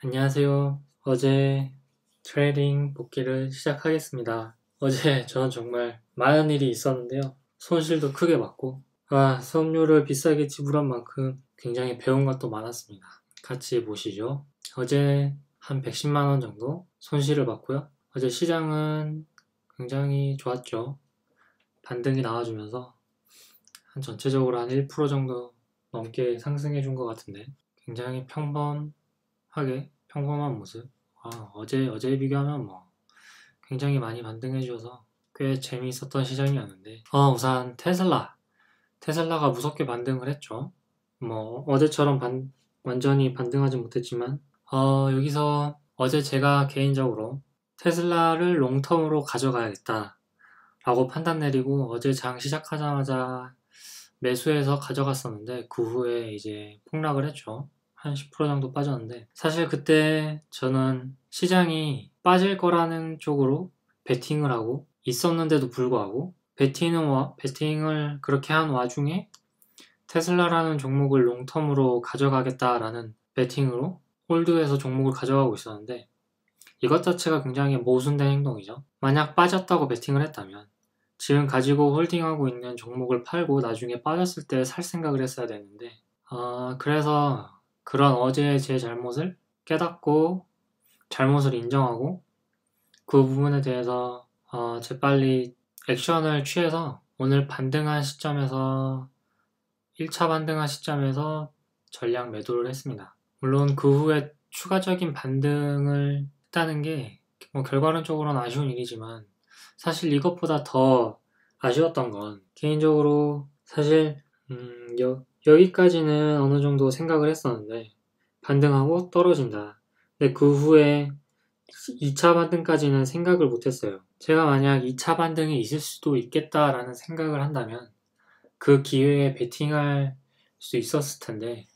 안녕하세요. 어제 트레이딩 복귀를 시작하겠습니다. 어제 저는 정말 많은 일이 있었는데요. 손실도 크게 봤고, 수업료를 비싸게 지불한 만큼 굉장히 배운 것도 많았습니다. 같이 보시죠. 어제 한 110만 원 정도 손실을 봤고요. 어제 시장은 굉장히 좋았죠. 반등이 나와주면서 한 전체적으로 한 1% 정도 넘게 상승해 준 것 같은데 굉장히 평범한 모습. 어제에 비교하면 굉장히 많이 반등해 주셔서 꽤 재미있었던 시장이었는데 우선 테슬라가 무섭게 반등을 했죠. 어제처럼 완전히 반등하지 못했지만 여기서 어제 제가 개인적으로 테슬라를 롱텀으로 가져가야겠다 라고 판단 내리고 어제 장 시작하자마자 매수해서 가져갔었는데 그 후에 이제 폭락을 했죠. 한 10% 정도 빠졌는데 사실 그때 저는 시장이 빠질 거라는 쪽으로 베팅을 하고 있었는데도 불구하고 베팅을 그렇게 한 와중에 테슬라라는 종목을 롱텀으로 가져가겠다라는 베팅으로 홀드해서 종목을 가져가고 있었는데 이것 자체가 굉장히 모순된 행동이죠. 만약 빠졌다고 베팅을 했다면 지금 가지고 홀딩하고 있는 종목을 팔고 나중에 빠졌을 때 살 생각을 했어야 되는데 그래서 그런 어제의 제 잘못을 깨닫고 잘못을 인정하고 그 부분에 대해서 재빨리 액션을 취해서 오늘 1차 반등한 시점에서 전량 매도를 했습니다. 물론 그 후에 추가적인 반등을 했다는 게 결과론적으로는 아쉬운 일이지만 사실 이것보다 더 아쉬웠던 건 개인적으로 사실 여기까지는 어느 정도 생각을 했었는데 반등하고 떨어진다. 근데 그 후에 2차 반등까지는 생각을 못했어요. 제가 만약 2차 반등이 있을 수도 있겠다라는 생각을 한다면 그 기회에 베팅할 수 있었을 텐데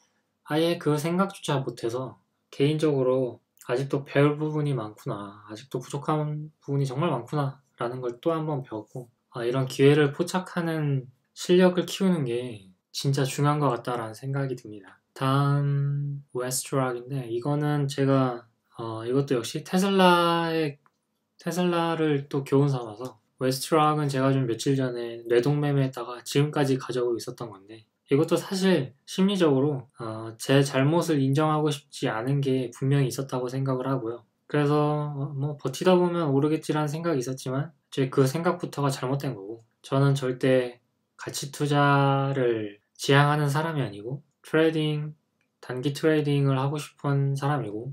아예 그 생각조차 못해서 개인적으로 아직도 배울 부분이 많구나, 아직도 부족한 부분이 정말 많구나 라는 걸 또 한 번 배웠고 이런 기회를 포착하는 실력을 키우는 게 진짜 중요한 것 같다라는 생각이 듭니다. 다음 웨스트락인데 이거는 제가 이것도 역시 테슬라를 또 교훈 삼아서 웨스트락은 제가 좀 며칠 전에 뇌동매매했다가 지금까지 가져오고 있었던 건데 이것도 사실 심리적으로 제 잘못을 인정하고 싶지 않은 게 분명히 있었다고 생각을 하고요. 그래서 버티다 보면 오르겠지라는 생각이 있었지만 제 그 생각부터가 잘못된 거고 저는 절대 가치 투자를 지향하는 사람이 아니고 단기 트레이딩을 하고 싶은 사람이고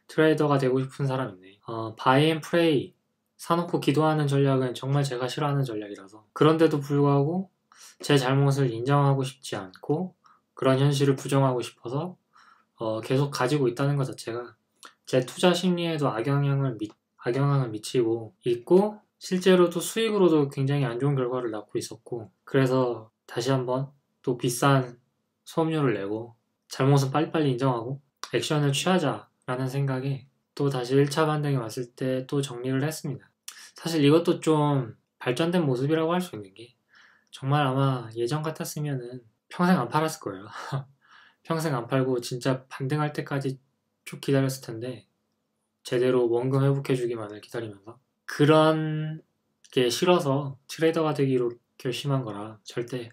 트레이더가 되고 싶은 사람인데 바이 앤 프레이 사놓고 기도하는 전략은 정말 제가 싫어하는 전략이라서 그런데도 불구하고 제 잘못을 인정하고 싶지 않고 그런 현실을 부정하고 싶어서 계속 가지고 있다는 것 자체가 제 투자 심리에도 악영향을 미치고 있고 실제로도 수익으로도 굉장히 안 좋은 결과를 낳고 있었고 그래서 다시 한번 또 비싼 수업료를 내고 잘못은 빨리빨리 인정하고 액션을 취하자라는 생각에 또 다시 1차 반등이 왔을 때 또 정리를 했습니다. 사실 이것도 좀 발전된 모습이라고 할 수 있는 게 정말 아마 예전 같았으면은 평생 안 팔았을 거예요. 평생 안 팔고 진짜 반등할 때까지 쭉 기다렸을 텐데 제대로 원금 회복해주기만을 기다리면서 그런 게 싫어서 트레이더가 되기로 결심한 거라 절대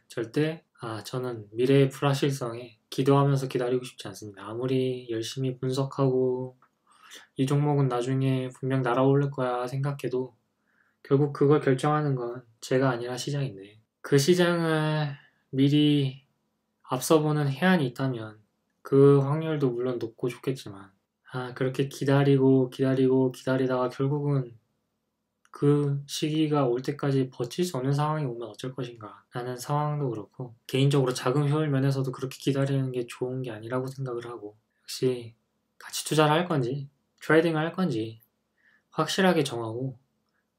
저는 미래의 불확실성에 기도하면서 기다리고 싶지 않습니다. 아무리 열심히 분석하고 이 종목은 나중에 분명 날아오를 거야 생각해도 결국 그걸 결정하는 건 제가 아니라 시장인데 그 시장을 미리 앞서보는 해안이 있다면 그 확률도 물론 높고 좋겠지만 그렇게 기다리다가 결국은 그 시기가 올 때까지 버틸 수 없는 상황이 오면 어쩔 것인가 라는 상황도 그렇고 개인적으로 자금 효율 면에서도 그렇게 기다리는 게 좋은 게 아니라고 생각을 하고 역시 가치 투자를 할 건지 트레이딩을 할 건지 확실하게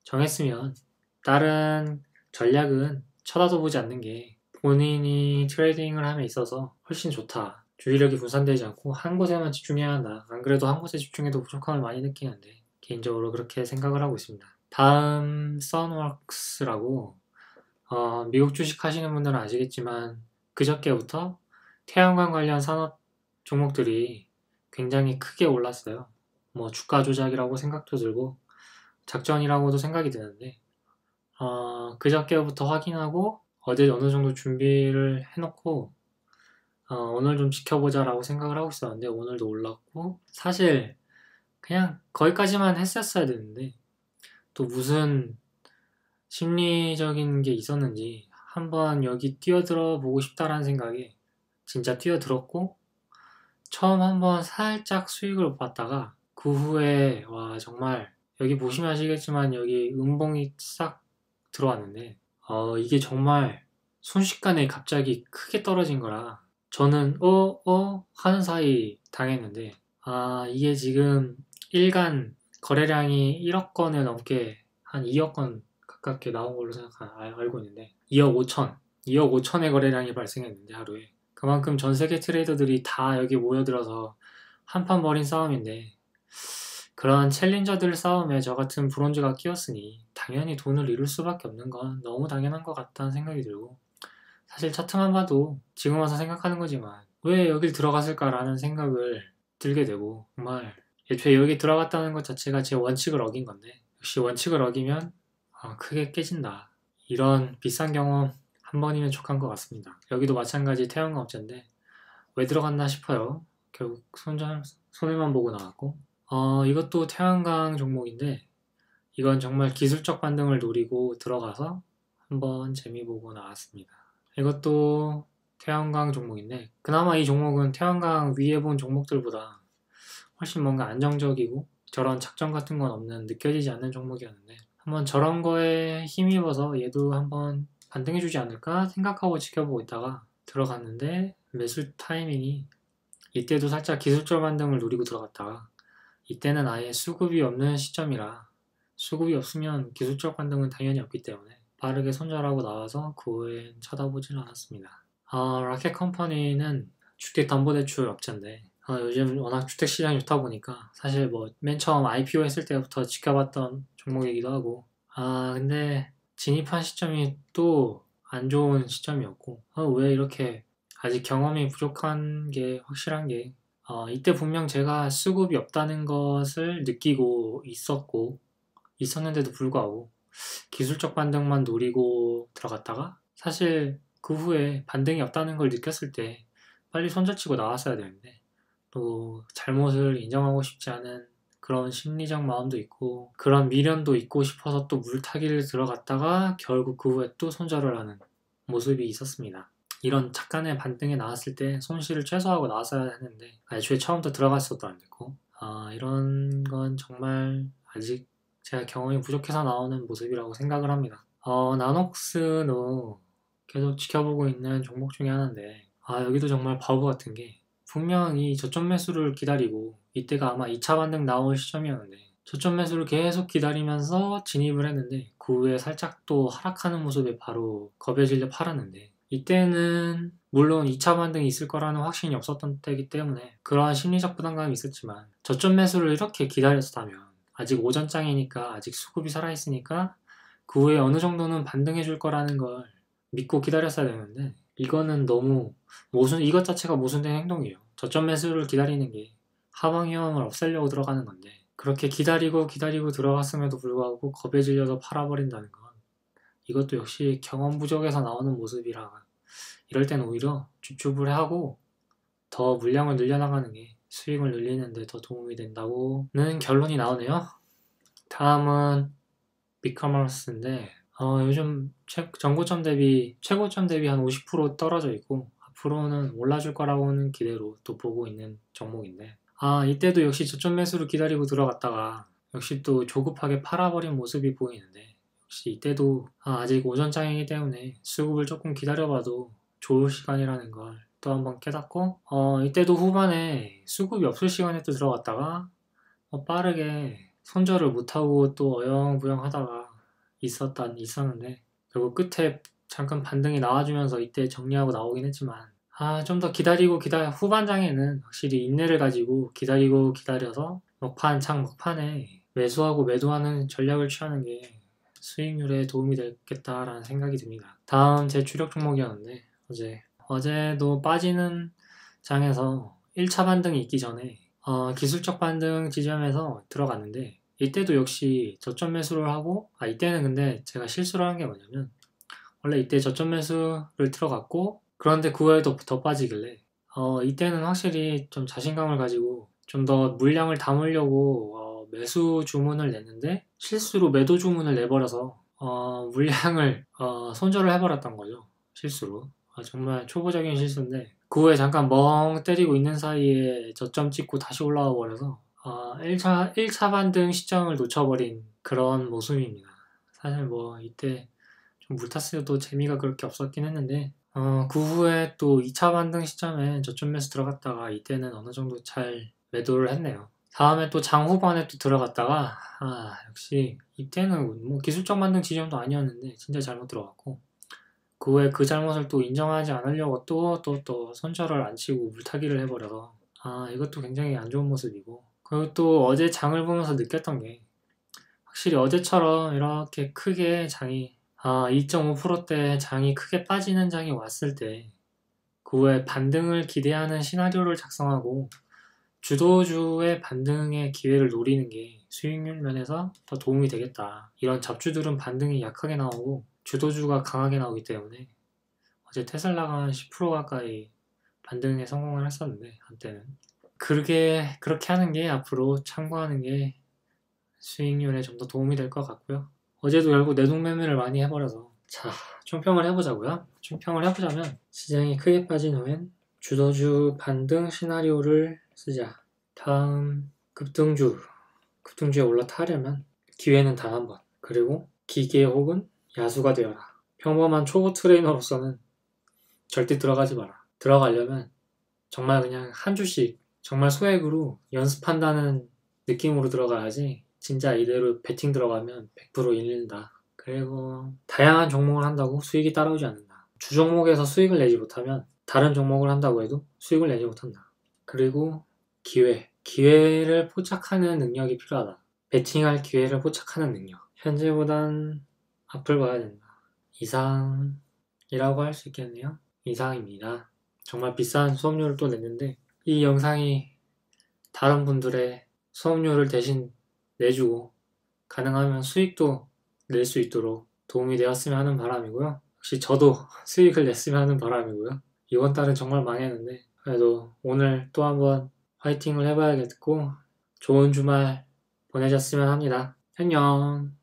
정했으면 다른 전략은 쳐다도 보지 않는 게 본인이 트레이딩을 함에 있어서 훨씬 좋다. 주의력이 분산되지 않고 한 곳에만 집중해야 한다. 안 그래도 한 곳에 집중해도 부족함을 많이 느끼는데 개인적으로 그렇게 생각을 하고 있습니다. 다음 선워크스라고 미국 주식 하시는 분들은 아시겠지만 그저께부터 태양광 관련 산업 종목들이 굉장히 크게 올랐어요. 뭐 주가 조작이라고 생각도 들고 작전이라고도 생각이 드는데 그저께부터 확인하고 어제 어느 정도 준비를 해놓고 오늘 좀 지켜보자라고 생각을 하고 있었는데 오늘도 올랐고 사실 그냥 거기까지만 했었어야 되는데 또 무슨 심리적인 게 있었는지 한번 여기 뛰어들어 보고 싶다라는 생각에 진짜 뛰어들었고 처음 한번 살짝 수익을 봤다가 그 후에 와 정말 여기 보시면 아시겠지만 여기 음봉이 싹 들어왔는데 이게 정말 순식간에 갑자기 크게 떨어진 거라 저는 하는 사이 당했는데 이게 지금 일간 거래량이 1억 건을 넘게 한 2억 건 가깝게 나온 걸로 알고 있는데 2억 5천 2억 5천의 거래량이 발생했는데 하루에 그만큼 전 세계 트레이더들이 다 여기 모여들어서 한판 벌인 싸움인데 그런 챌린저들 싸움에 저 같은 브론즈가 끼었으니 당연히 돈을 잃을 수밖에 없는 건 너무 당연한 것 같다는 생각이 들고 사실 차트만 봐도 지금 와서 생각하는 거지만 왜 여길 들어갔을까라는 생각을 들게 되고 정말 애초에 여기 들어갔다는 것 자체가 제 원칙을 어긴 건데 역시 원칙을 어기면 크게 깨진다. 이런 비싼 경험 한 번이면 족한 것 같습니다. 여기도 마찬가지 태양광 업체인데 왜 들어갔나 싶어요. 결국 손해만 보고 나왔고 이것도 태양광 종목인데 이건 정말 기술적 반등을 노리고 들어가서 한번 재미 보고 나왔습니다. 이것도 태양광 종목인데 그나마 이 종목은 태양광 위에 본 종목들보다 훨씬 뭔가 안정적이고 저런 작전 같은 건 없는 느껴지지 않는 종목이었는데 한번 저런 거에 힘입어서 얘도 한번 반등해주지 않을까 생각하고 지켜보고 있다가 들어갔는데 매수 타이밍이 이때도 살짝 기술적 반등을 노리고 들어갔다가 이때는 아예 수급이 없는 시점이라 수급이 없으면 기술적 반등은 당연히 없기 때문에 빠르게 손절하고 나와서 그 후엔 쳐다보질 않았습니다. 라켓 컴퍼니는 주택담보대출 업체인데 요즘 워낙 주택시장이 좋다 보니까 사실 뭐 맨 처음 IPO 했을 때부터 지켜봤던 종목이기도 하고 근데 진입한 시점이 또 안 좋은 시점이었고 왜 이렇게 아직 경험이 부족한 게 확실한 게 이때 분명 제가 수급이 없다는 것을 느끼고 있었는데도 불구하고 기술적 반등만 노리고 들어갔다가 사실 그 후에 반등이 없다는 걸 느꼈을 때 빨리 손절치고 나왔어야 되는데 또 잘못을 인정하고 싶지 않은 그런 심리적 마음도 있고 그런 미련도 있고 싶어서 또 물타기를 들어갔다가 결국 그 후에 또 손절을 하는 모습이 있었습니다. 이런 잠깐의 반등에 나왔을 때 손실을 최소화하고 나왔어야 했는데 애초에 처음부터 들어갔어도 안 됐고 이런 건 정말 아직 제가 경험이 부족해서 나오는 모습이라고 생각을 합니다. 나녹스도 계속 지켜보고 있는 종목 중에 하나인데 여기도 정말 바보 같은 게 분명히 저점 매수를 기다리고 이때가 아마 2차 반등 나올 시점이었는데 저점 매수를 계속 기다리면서 진입을 했는데 그 후에 살짝 또 하락하는 모습에 바로 겁에 질려 팔았는데 이때는 물론 2차 반등이 있을 거라는 확신이 없었던 때이기 때문에 그러한 심리적 부담감이 있었지만 저점 매수를 이렇게 기다렸다면 아직 오전장이니까 아직 수급이 살아있으니까 그 후에 어느 정도는 반등해 줄 거라는 걸 믿고 기다렸어야 되는데 이거는 너무 이것 자체가 모순된 행동이에요. 저점 매수를 기다리는 게 하방 위험을 없애려고 들어가는 건데 그렇게 기다리고 들어갔음에도 불구하고 겁에 질려서 팔아버린다는 건 이것도 역시 경험 부족에서 나오는 모습이라 이럴 땐 오히려 줍줍을 하고 더 물량을 늘려나가는 게 수익을 늘리는 데 더 도움이 된다고는 결론이 나오네요. 다음은 빅커머스인데 요즘 최고점 대비 한 50% 떨어져 있고 앞으로는 올라줄 거라고는 기대로 또 보고 있는 종목인데 이때도 역시 저점 매수를 기다리고 들어갔다가 역시 또 조급하게 팔아버린 모습이 보이는데 역시 이때도 아직 오전장이기 때문에 수급을 조금 기다려봐도 좋을 시간이라는 걸 또 한번 깨닫고 이때도 후반에 수급이 없을 시간에 또 들어갔다가 빠르게 손절을 못하고 또 어영부영 하다가 있었는데 결국 끝에 잠깐 반등이 나와주면서 이때 정리하고 나오긴 했지만 좀 더 기다리고 후반장에는 확실히 인내를 가지고 기다려서 막판에 매수하고 매도하는 전략을 취하는 게 수익률에 도움이 되겠다라는 생각이 듭니다. 다음 제 주력 종목이었는데 어제도 빠지는 장에서 1차 반등이 있기 전에 기술적 반등 지점에서 들어갔는데 이때도 역시 저점 매수를 하고 이때는 근데 제가 실수를 한 게 뭐냐면 원래 이때 저점 매수를 들어갔고 그런데 그 후에 더 빠지길래 이때는 확실히 좀 자신감을 가지고 좀 더 물량을 담으려고 매수 주문을 냈는데 실수로 매도 주문을 내버려서 물량을 손절을 해버렸던 거죠. 실수로. 정말 초보적인 실수인데 그 후에 잠깐 멍 때리고 있는 사이에 저점 찍고 다시 올라와 버려서 1차 반등 시점을 놓쳐버린 그런 모습입니다. 사실 뭐 이때 좀 물탔어도 재미가 그렇게 없었긴 했는데 그 후에 또 2차 반등 시점에 저점 매수 들어갔다가 이때는 어느 정도 잘 매도를 했네요. 다음에 또 장 후반에 또 들어갔다가 역시 이때는 뭐 기술적 반등 지점도 아니었는데 진짜 잘못 들어갔고 그 후에 그 잘못을 또 인정하지 않으려고 또 손절을 안 치고 물타기를 해버려서 이것도 굉장히 안 좋은 모습이고 그리고 또 어제 장을 보면서 느꼈던 게 확실히 어제처럼 이렇게 크게 장이 2.5%대 장이 크게 빠지는 장이 왔을 때 그 후에 반등을 기대하는 시나리오를 작성하고 주도주의 반등의 기회를 노리는 게 수익률 면에서 더 도움이 되겠다. 이런 잡주들은 반등이 약하게 나오고 주도주가 강하게 나오기 때문에 어제 테슬라가 한 10% 가까이 반등에 성공을 했었는데 한때는 그렇게 하는 게 앞으로 참고하는 게 수익률에 좀 더 도움이 될 것 같고요. 어제도 결국 내동매매를 많이 해버려서 자, 총평을 해보자고요. 총평을 해보자면 시장이 크게 빠진 후엔 주도주 반등 시나리오를 쓰자. 다음 급등주에 올라타려면 기회는 단 한 번. 그리고 기계 혹은 야수가 되어라. 평범한 초보 트레이너로서는 절대 들어가지 마라. 들어가려면 정말 그냥 한 주씩 정말 소액으로 연습한다는 느낌으로 들어가야지 진짜 이대로 베팅 들어가면 100% 잃는다. 그리고 다양한 종목을 한다고 수익이 따라오지 않는다. 주 종목에서 수익을 내지 못하면 다른 종목을 한다고 해도 수익을 내지 못한다. 그리고 기회를 포착하는 능력이 필요하다. 베팅할 기회를 포착하는 능력. 현재보단 앞을 봐야 된다. 이상이라고 할 수 있겠네요. 이상입니다. 정말 비싼 수업료를 또 냈는데 이 영상이 다른 분들의 수업료를 대신 내주고 가능하면 수익도 낼 수 있도록 도움이 되었으면 하는 바람이고요. 역시 저도 수익을 냈으면 하는 바람이고요. 이번 달은 정말 망했는데 그래도 오늘 또 한번 화이팅을 해봐야겠고 좋은 주말 보내셨으면 합니다. 안녕.